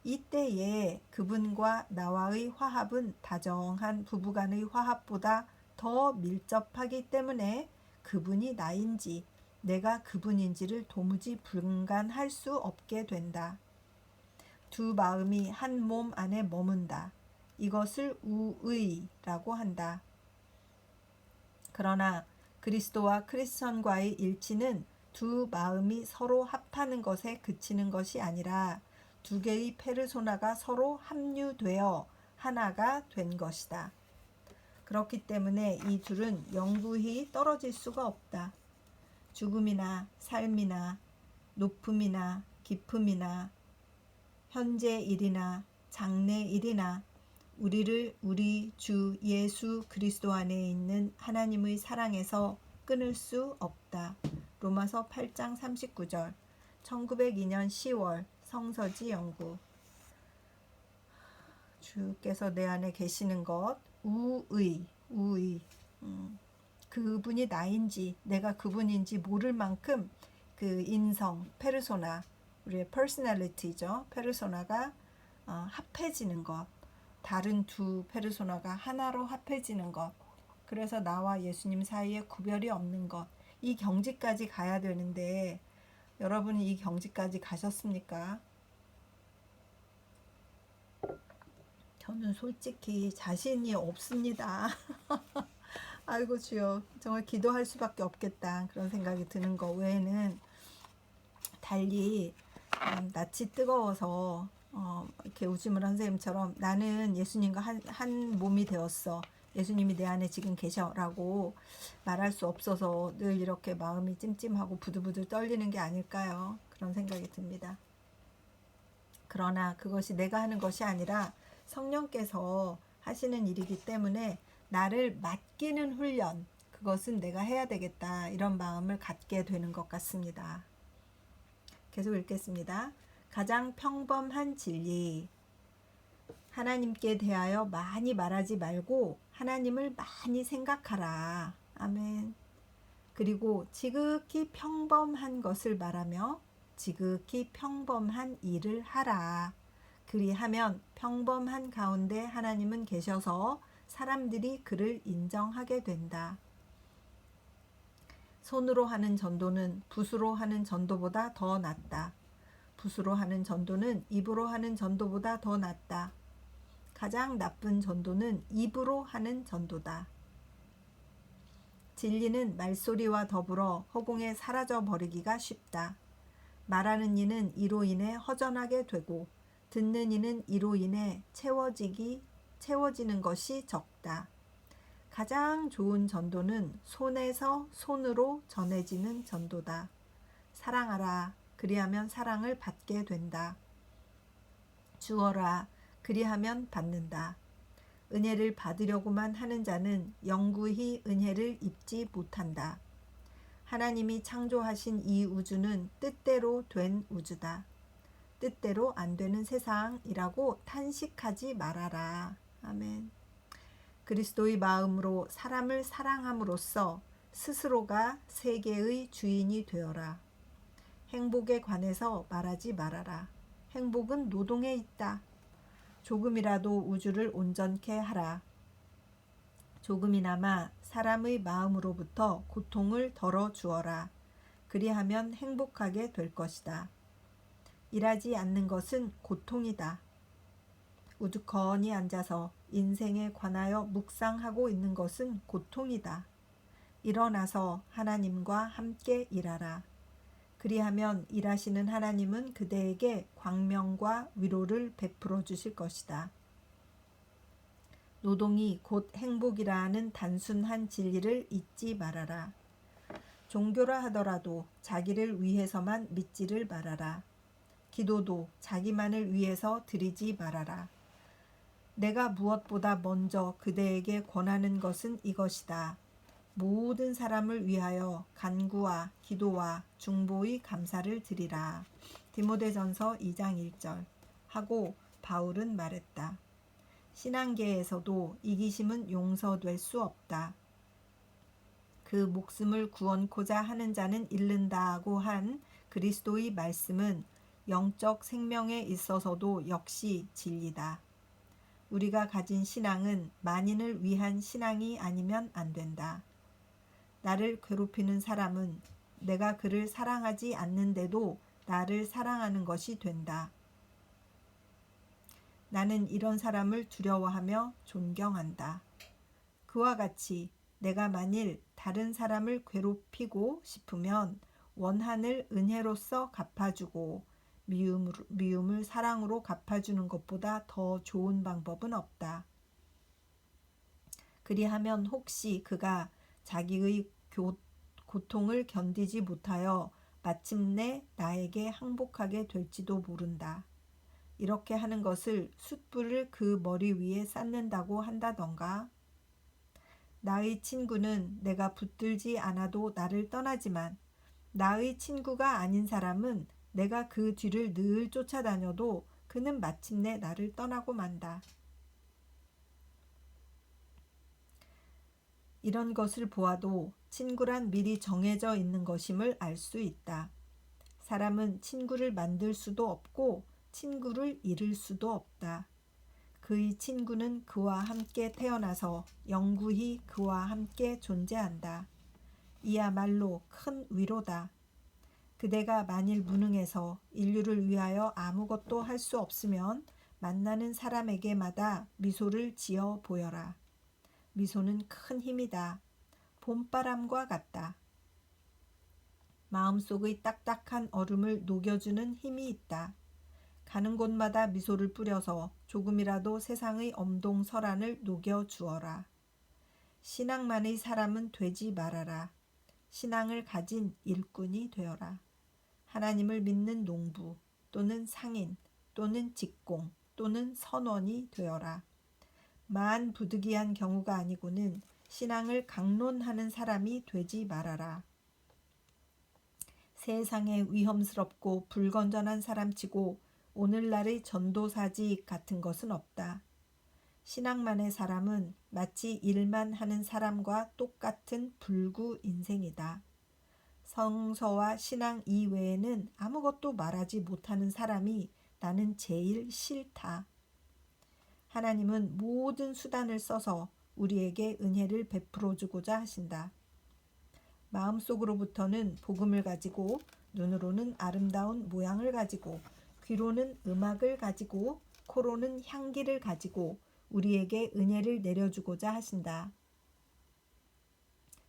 이때에 그분과 나와의 화합은 다정한 부부간의 화합보다 더 밀접하기 때문에 그분이 나인지 내가 그분인지를 도무지 분간할 수 없게 된다. 두 마음이 한 몸 안에 머문다. 이것을 우의라고 한다. 그러나 그리스도와 크리스천과의 일치는 두 마음이 서로 합하는 것에 그치는 것이 아니라 두 개의 페르소나가 서로 합류되어 하나가 된 것이다. 그렇기 때문에 이 둘은 영구히 떨어질 수가 없다. 죽음이나 삶이나 높음이나 깊음이나 현재 일이나 장래 일이나 우리를 우리 주 예수 그리스도 안에 있는 하나님의 사랑에서 끊을 수 없다. 로마서 8장 39절, 1902년 10월 성서지 연구. 주께서 내 안에 계시는 것, 우의. 그분이 나인지 내가 그분인지 모를 만큼 그 인성, 페르소나, 우리의 퍼스널리티죠. 페르소나가 합해지는 것, 다른 두 페르소나가 하나로 합해지는 것, 그래서 나와 예수님 사이에 구별이 없는 것, 이 경지까지 가야 되는데 여러분은 이 경지까지 가셨습니까? 저는 솔직히 자신이 없습니다. 아이고 주여, 정말 기도할 수밖에 없겠다 그런 생각이 드는 거 외에는 달리 낯이 뜨거워서 이렇게 우지물 선생님처럼 나는 예수님과 한 몸이 되었어, 예수님이 내 안에 지금 계셔라고 말할 수 없어서 늘 이렇게 마음이 찜찜하고 부들부들 떨리는 게 아닐까요? 그런 생각이 듭니다. 그러나 그것이 내가 하는 것이 아니라 성령께서 하시는 일이기 때문에 나를 맡기는 훈련, 그것은 내가 해야 되겠다 이런 마음을 갖게 되는 것 같습니다. 계속 읽겠습니다. 가장 평범한 진리, 하나님께 대하여 많이 말하지 말고 하나님을 많이 생각하라. 아멘. 그리고 지극히 평범한 것을 말하며 지극히 평범한 일을 하라. 그리하면 평범한 가운데 하나님은 계셔서 사람들이 그를 인정하게 된다. 손으로 하는 전도는 붓으로 하는 전도보다 더 낫다. 붓으로 하는 전도는 입으로 하는 전도보다 더 낫다. 가장 나쁜 전도는 입으로 하는 전도다. 진리는 말소리와 더불어 허공에 사라져 버리기가 쉽다. 말하는 이는 이로 인해 허전하게 되고 듣는 이는 이로 인해 채워지는 것이 적다. 가장 좋은 전도는 손에서 손으로 전해지는 전도다. 사랑하라. 그리하면 사랑을 받게 된다. 주어라. 그리하면 받는다. 은혜를 받으려고만 하는 자는 영구히 은혜를 입지 못한다. 하나님이 창조하신 이 우주는 뜻대로 된 우주다. 뜻대로 안 되는 세상이라고 탄식하지 말아라. 아멘. 그리스도의 마음으로 사람을 사랑함으로써 스스로가 세계의 주인이 되어라. 행복에 관해서 말하지 말아라. 행복은 노동에 있다. 조금이라도 우주를 온전케 하라. 조금이나마 사람의 마음으로부터 고통을 덜어 주어라. 그리하면 행복하게 될 것이다. 일하지 않는 것은 고통이다. 우두커니 앉아서 인생에 관하여 묵상하고 있는 것은 고통이다. 일어나서 하나님과 함께 일하라. 그리하면 일하시는 하나님은 그대에게 광명과 위로를 베풀어 주실 것이다. 노동이 곧 행복이라는 단순한 진리를 잊지 말아라. 종교라 하더라도 자기를 위해서만 믿지를 말아라. 기도도 자기만을 위해서 드리지 말아라. 내가 무엇보다 먼저 그대에게 권하는 것은 이것이다. 모든 사람을 위하여 간구와 기도와 중보의 감사를 드리라. 디모데전서 2장 1절 하고 바울은 말했다. 신앙계에서도 이기심은 용서될 수 없다. 그 목숨을 구원코자 하는 자는 잃는다고 한 그리스도의 말씀은 영적 생명에 있어서도 역시 진리다. 우리가 가진 신앙은 만인을 위한 신앙이 아니면 안 된다. 나를 괴롭히는 사람은 내가 그를 사랑하지 않는데도 나를 사랑하는 것이 된다. 나는 이런 사람을 두려워하며 존경한다. 그와 같이 내가 만일 다른 사람을 괴롭히고 싶으면 원한을 은혜로써 갚아주고 미움을 사랑으로 갚아주는 것보다 더 좋은 방법은 없다. 그리하면 혹시 그가 자기의 고통을 견디지 못하여 마침내 나에게 항복하게 될지도 모른다. 이렇게 하는 것을 숯불을 그 머리 위에 쌓는다고 한다던가. 나의 친구는 내가 붙들지 않아도 나를 떠나지만 나의 친구가 아닌 사람은 내가 그 뒤를 늘 쫓아다녀도 그는 마침내 나를 떠나고 만다. 이런 것을 보아도 친구란 미리 정해져 있는 것임을 알 수 있다. 사람은 친구를 만들 수도 없고 친구를 잃을 수도 없다. 그의 친구는 그와 함께 태어나서 영구히 그와 함께 존재한다. 이야말로 큰 위로다. 그대가 만일 무능해서 인류를 위하여 아무것도 할 수 없으면 만나는 사람에게마다 미소를 지어 보여라. 미소는 큰 힘이다. 봄바람과 같다. 마음속의 딱딱한 얼음을 녹여주는 힘이 있다. 가는 곳마다 미소를 뿌려서 조금이라도 세상의 엄동설한을 녹여주어라. 신앙만의 사람은 되지 말아라. 신앙을 가진 일꾼이 되어라. 하나님을 믿는 농부 또는 상인 또는 직공 또는 선원이 되어라. 만부득이한 경우가 아니고는 신앙을 강론하는 사람이 되지 말아라. 세상에 위험스럽고 불건전한 사람치고 오늘날의 전도사직 같은 것은 없다. 신앙만의 사람은 마치 일만 하는 사람과 똑같은 불구 인생이다. 성서와 신앙 이외에는 아무것도 말하지 못하는 사람이 나는 제일 싫다. 하나님은 모든 수단을 써서 우리에게 은혜를 베풀어 주고자 하신다. 마음속으로부터는 복음을 가지고, 눈으로는 아름다운 모양을 가지고, 귀로는 음악을 가지고, 코로는 향기를 가지고 우리에게 은혜를 내려주고자 하신다.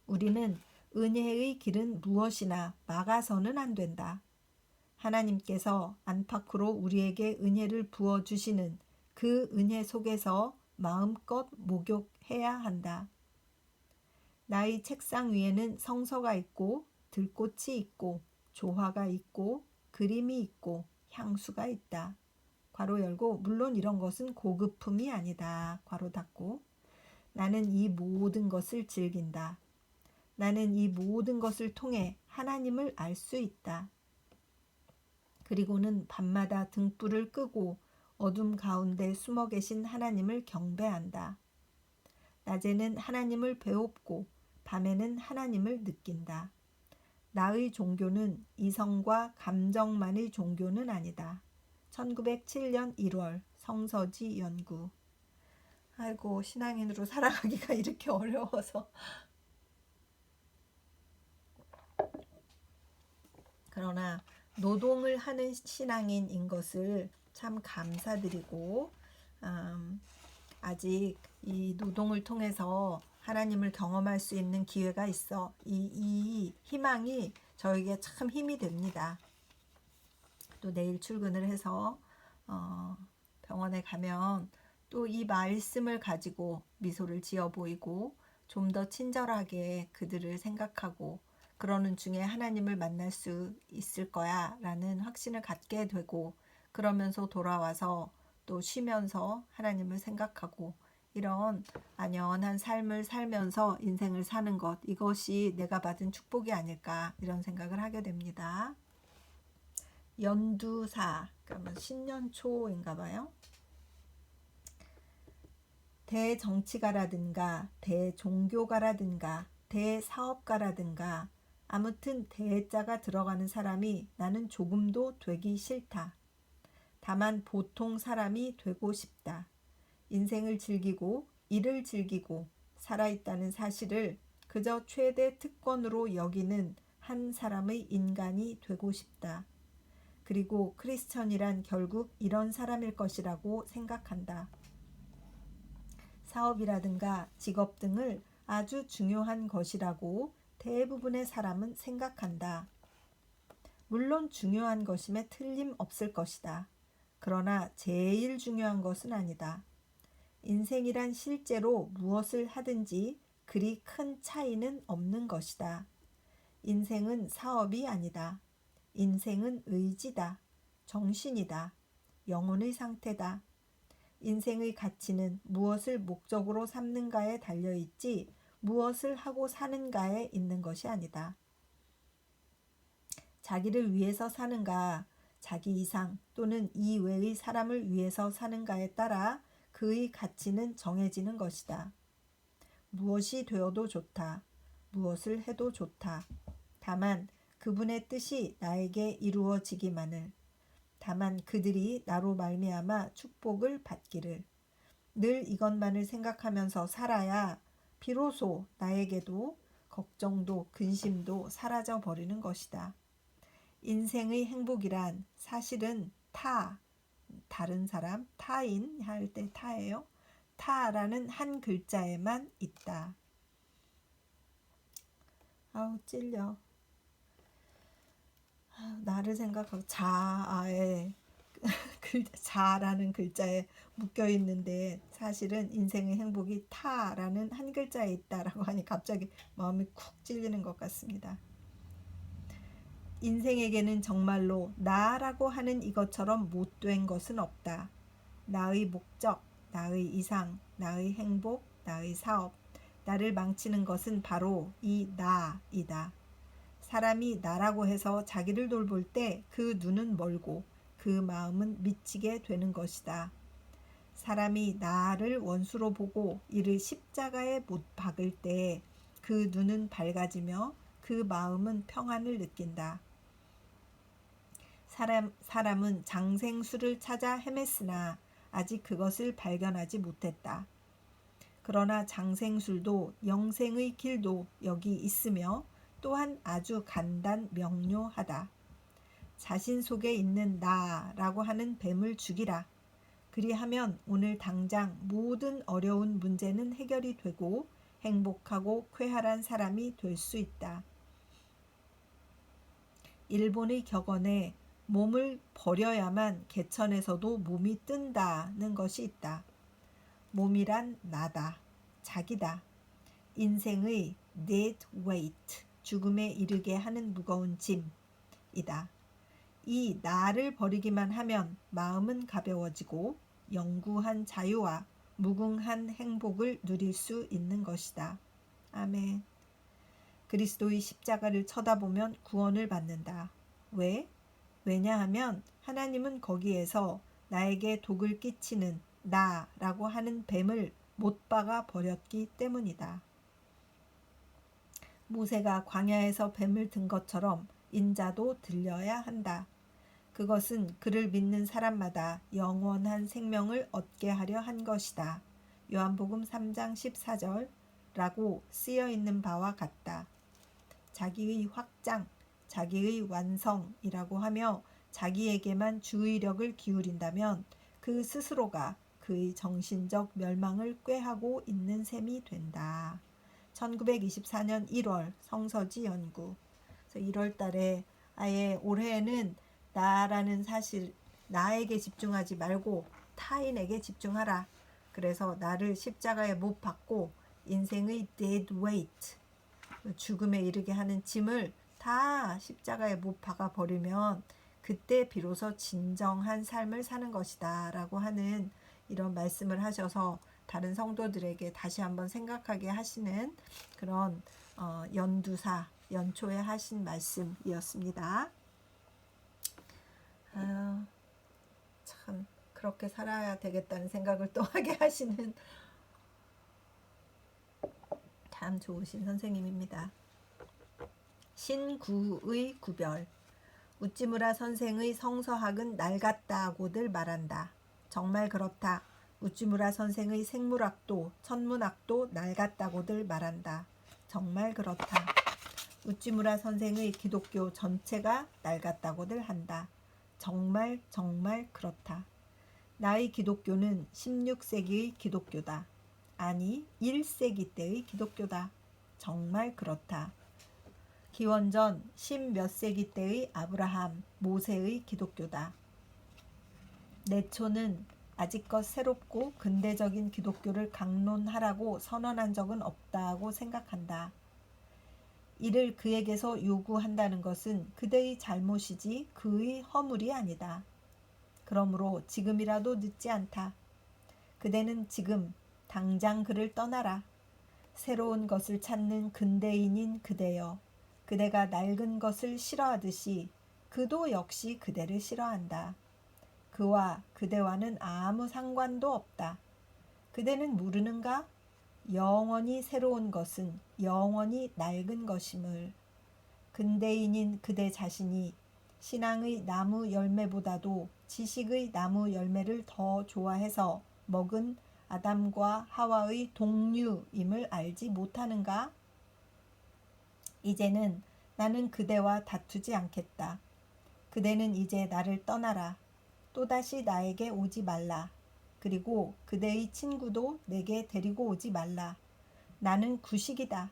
우리는 은혜의 길은 무엇이나 막아서는 안 된다. 하나님께서 안팎으로 우리에게 은혜를 부어주시는 그 은혜 속에서 마음껏 목욕해야 한다. 나의 책상 위에는 성서가 있고 들꽃이 있고 조화가 있고 그림이 있고 향수가 있다. 괄호 열고 물론 이런 것은 고급품이 아니다. 괄호 닫고 나는 이 모든 것을 즐긴다. 나는 이 모든 것을 통해 하나님을 알 수 있다. 그리고는 밤마다 등불을 끄고 어둠 가운데 숨어 계신 하나님을 경배한다. 낮에는 하나님을 배웁고 밤에는 하나님을 느낀다. 나의 종교는 이성과 감정만의 종교는 아니다. 1907년 1월 성서지 연구. 아이고, 신앙인으로 살아가기가 이렇게 어려워서. 그러나 노동을 하는 신앙인인 것을 참 감사드리고, 아직 이 노동을 통해서 하나님을 경험할 수 있는 기회가 있어. 이 희망이 저에게 참 힘이 됩니다. 또 내일 출근을 해서 병원에 가면 또 이 말씀을 가지고 미소를 지어 보이고 좀 더 친절하게 그들을 생각하고 그러는 중에 하나님을 만날 수 있을 거야 라는 확신을 갖게 되고, 그러면서 돌아와서 또 쉬면서 하나님을 생각하고 이런 안연한 삶을 살면서 인생을 사는 것, 이것이 내가 받은 축복이 아닐까 이런 생각을 하게 됩니다. 연두사, 그러면 신년초인가 봐요. 대정치가라든가 대종교가라든가 대사업가라든가 아무튼 대자가 들어가는 사람이 나는 조금도 되기 싫다. 다만 보통 사람이 되고 싶다. 인생을 즐기고 일을 즐기고 살아있다는 사실을 그저 최대 특권으로 여기는 한 사람의 인간이 되고 싶다. 그리고 크리스천이란 결국 이런 사람일 것이라고 생각한다. 사업이라든가 직업 등을 아주 중요한 것이라고 대부분의 사람은 생각한다. 물론 중요한 것임에 틀림없을 것이다. 그러나 제일 중요한 것은 아니다. 인생이란 실제로 무엇을 하든지 그리 큰 차이는 없는 것이다. 인생은 사업이 아니다. 인생은 의지다. 정신이다. 영혼의 상태다. 인생의 가치는 무엇을 목적으로 삼는가에 달려있지 무엇을 하고 사는가에 있는 것이 아니다. 자기를 위해서 사는가, 자기 이상 또는 이외의 사람을 위해서 사는가에 따라 그의 가치는 정해지는 것이다. 무엇이 되어도 좋다. 무엇을 해도 좋다. 다만 그분의 뜻이 나에게 이루어지기만을. 다만 그들이 나로 말미암아 축복을 받기를. 늘 이것만을 생각하면서 살아야 비로소 나에게도 걱정도 근심도 사라져 버리는 것이다. 인생의 행복이란 사실은 다른 사람, 타인 할 때 타예요. 타라는 한 글자에만 있다. 아우 찔려. 나를 생각하고 자아에 자라는 글자에 묶여 있는데 사실은 인생의 행복이 타라는 한 글자에 있다라고 하니 갑자기 마음이 쿡 찔리는 것 같습니다. 인생에게는 정말로 나라고 하는 이것처럼 못된 것은 없다. 나의 목적, 나의 이상, 나의 행복, 나의 사업, 나를 망치는 것은 바로 이 나이다. 사람이 나라고 해서 자기를 돌볼 때 그 눈은 멀고 그 마음은 미치게 되는 것이다. 사람이 나를 원수로 보고 이를 십자가에 못 박을 때 그 눈은 밝아지며 그 마음은 평안을 느낀다. 사람은 장생수를 찾아 헤맸으나 아직 그것을 발견하지 못했다. 그러나 장생술도 영생의 길도 여기 있으며 또한 아주 간단 명료하다. 자신 속에 있는 나라고 하는 뱀을 죽이라. 그리하면 오늘 당장 모든 어려운 문제는 해결이 되고 행복하고 쾌활한 사람이 될 수 있다. 일본의 격언에 몸을 버려야만 개천에서도 몸이 뜬다는 것이 있다. 몸이란 나다. 자기다. 인생의 dead weight, 죽음에 이르게 하는 무거운 짐이다. 이 나를 버리기만 하면 마음은 가벼워지고 영구한 자유와 무궁한 행복을 누릴 수 있는 것이다. 아멘. 그리스도의 십자가를 쳐다보면 구원을 받는다. 왜? 왜냐하면 하나님은 거기에서 나에게 독을 끼치는 나라고 하는 뱀을 못 박아 버렸기 때문이다. 모세가 광야에서 뱀을 든 것처럼 인자도 들려야 한다. 그것은 그를 믿는 사람마다 영원한 생명을 얻게 하려 한 것이다. 요한복음 3장 14절라고 쓰여 있는 바와 같다. 자기의 확장, 자기의 완성이라고 하며 자기에게만 주의력을 기울인다면 그 스스로가 그의 정신적 멸망을 꾀하고 있는 셈이 된다. 1924년 1월 성서지 연구. 1월 달에 아예 올해는 나라는 사실 나에게 집중하지 말고 타인에게 집중하라. 그래서 나를 십자가에 못 박고 인생의 dead weight, 죽음에 이르게 하는 짐을 다 십자가에 못 박아 버리면 그때 비로소 진정한 삶을 사는 것이다 라고 하는 이런 말씀을 하셔서 다른 성도들에게 다시 한번 생각하게 하시는 그런 연초에 하신 말씀이었습니다. 참 그렇게 살아야 되겠다는 생각을 또 하게 하시는 참 좋으신 선생님입니다. 신구의 구별. 우찌무라 선생의 성서학은 낡았다고들 말한다. 정말 그렇다. 우찌무라 선생의 생물학도 천문학도 낡았다고들 말한다. 정말 그렇다. 우찌무라 선생의 기독교 전체가 낡았다고들 한다. 정말 그렇다. 나의 기독교는 16세기의 기독교다. 아니 1세기 때의 기독교다. 정말 그렇다. 기원전 10몇 세기 때의 아브라함, 모세의 기독교다. 내초는 아직껏 새롭고 근대적인 기독교를 강론하라고 선언한 적은 없다고 생각한다. 이를 그에게서 요구한다는 것은 그대의 잘못이지 그의 허물이 아니다. 그러므로 지금이라도 늦지 않다. 그대는 지금 당장 그를 떠나라. 새로운 것을 찾는 근대인인 그대여. 그대가 낡은 것을 싫어하듯이 그도 역시 그대를 싫어한다. 그와 그대와는 아무 상관도 없다. 그대는 모르는가? 영원히 새로운 것은 영원히 낡은 것임을. 근대인인 그대 자신이 신앙의 나무 열매보다도 지식의 나무 열매를 더 좋아해서 먹은 아담과 하와의 동류임을 알지 못하는가? 이제는 나는 그대와 다투지 않겠다. 그대는 이제 나를 떠나라. 또다시 나에게 오지 말라. 그리고 그대의 친구도 내게 데리고 오지 말라. 나는 구식이다.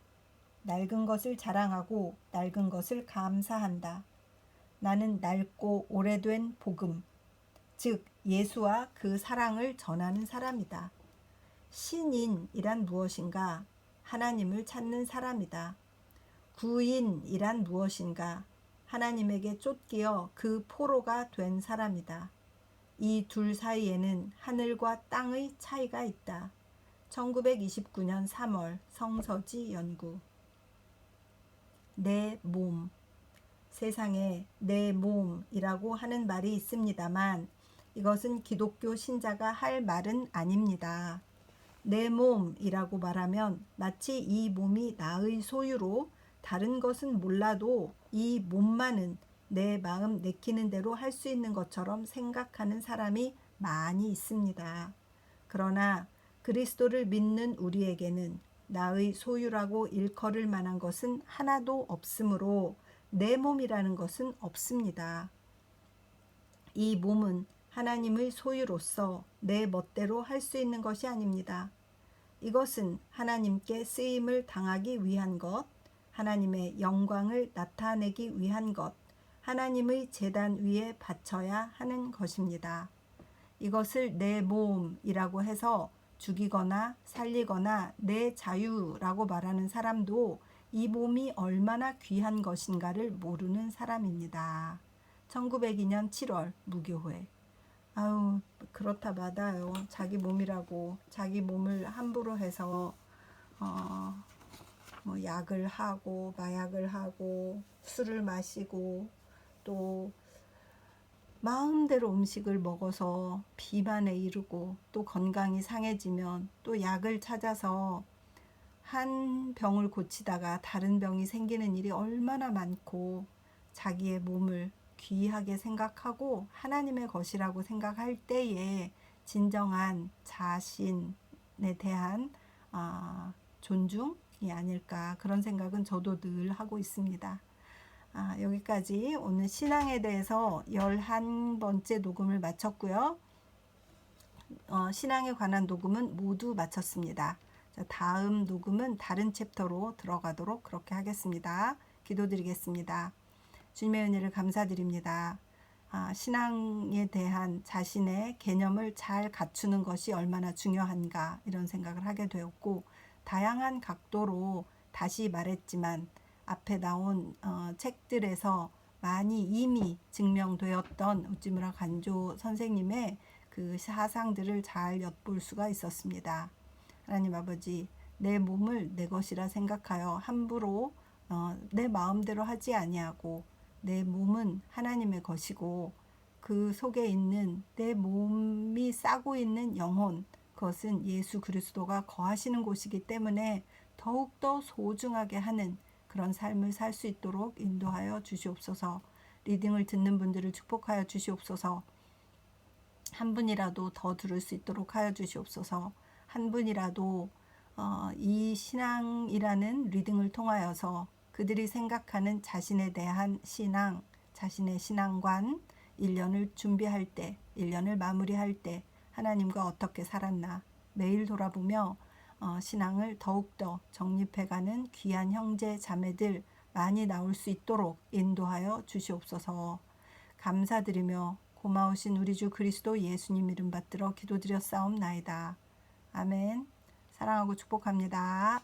낡은 것을 자랑하고 낡은 것을 감사한다. 나는 낡고 오래된 복음, 즉 예수와 그 사랑을 전하는 사람이다. 신인이란 무엇인가? 하나님을 찾는 사람이다. 구인이란 무엇인가? 하나님에게 쫓기어 그 포로가 된 사람이다. 이 둘 사이에는 하늘과 땅의 차이가 있다. 1929년 3월 성서지 연구. 내 몸. 세상에 내 몸이라고 하는 말이 있습니다만 이것은 기독교 신자가 할 말은 아닙니다. 내 몸이라고 말하면 마치 이 몸이 나의 소유로 다른 것은 몰라도 이 몸만은 내 마음 내키는 대로 할 수 있는 것처럼 생각하는 사람이 많이 있습니다. 그러나 그리스도를 믿는 우리에게는 나의 소유라고 일컬을 만한 것은 하나도 없으므로 내 몸이라는 것은 없습니다. 이 몸은 하나님의 소유로서 내 멋대로 할 수 있는 것이 아닙니다. 이것은 하나님께 쓰임을 당하기 위한 것, 하나님의 영광을 나타내기 위한 것, 하나님의 제단 위에 바쳐야 하는 것입니다. 이것을 내 몸이라고 해서 죽이거나 살리거나 내 자유라고 말하는 사람도 이 몸이 얼마나 귀한 것인가를 모르는 사람입니다. 1902년 7월 무교회. 아유 그렇다 마다요. 자기 몸이라고 자기 몸을 함부로 해서 뭐 약을 하고 마약을 하고 술을 마시고 또 마음대로 음식을 먹어서 비만에 이르고 또 건강이 상해지면 또 약을 찾아서 한 병을 고치다가 다른 병이 생기는 일이 얼마나 많고, 자기의 몸을 귀하게 생각하고 하나님의 것이라고 생각할 때에 진정한 자신에 대한 존중이 아닐까, 그런 생각은 저도 늘 하고 있습니다. 여기까지 오늘 신앙에 대해서 11번째 녹음을 마쳤고요. 신앙에 관한 녹음은 모두 마쳤습니다. 자, 다음 녹음은 다른 챕터로 들어가도록 그렇게 하겠습니다. 기도드리겠습니다. 주님의 은혜를 감사드립니다. 신앙에 대한 자신의 개념을 잘 갖추는 것이 얼마나 중요한가, 이런 생각을 하게 되었고, 다양한 각도로 다시 말했지만 앞에 나온 책들에서 많이 이미 증명되었던 우찌무라 간조 선생님의 그 사상들을 잘 엿볼 수가 있었습니다. 하나님 아버지, 내 몸을 내 것이라 생각하여 함부로 내 마음대로 하지 아니하고, 내 몸은 하나님의 것이고 그 속에 있는 내 몸이 싸고 있는 영혼, 그것은 예수 그리스도가 거하시는 곳이기 때문에 더욱더 소중하게 하는 그런 삶을 살 수 있도록 인도하여 주시옵소서. 리딩을 듣는 분들을 축복하여 주시옵소서. 한 분이라도 더 들을 수 있도록 하여 주시옵소서. 한 분이라도 이 신앙이라는 리딩을 통하여서 그들이 생각하는 자신에 대한 신앙, 자신의 신앙관, 1년을 준비할 때, 1년을 마무리할 때 하나님과 어떻게 살았나 매일 돌아보며 신앙을 더욱더 정립해가는 귀한 형제 자매들 많이 나올 수 있도록 인도하여 주시옵소서. 감사드리며 고마우신 우리 주 그리스도 예수님 이름 받들어 기도드렸사옵나이다. 아멘. 사랑하고 축복합니다.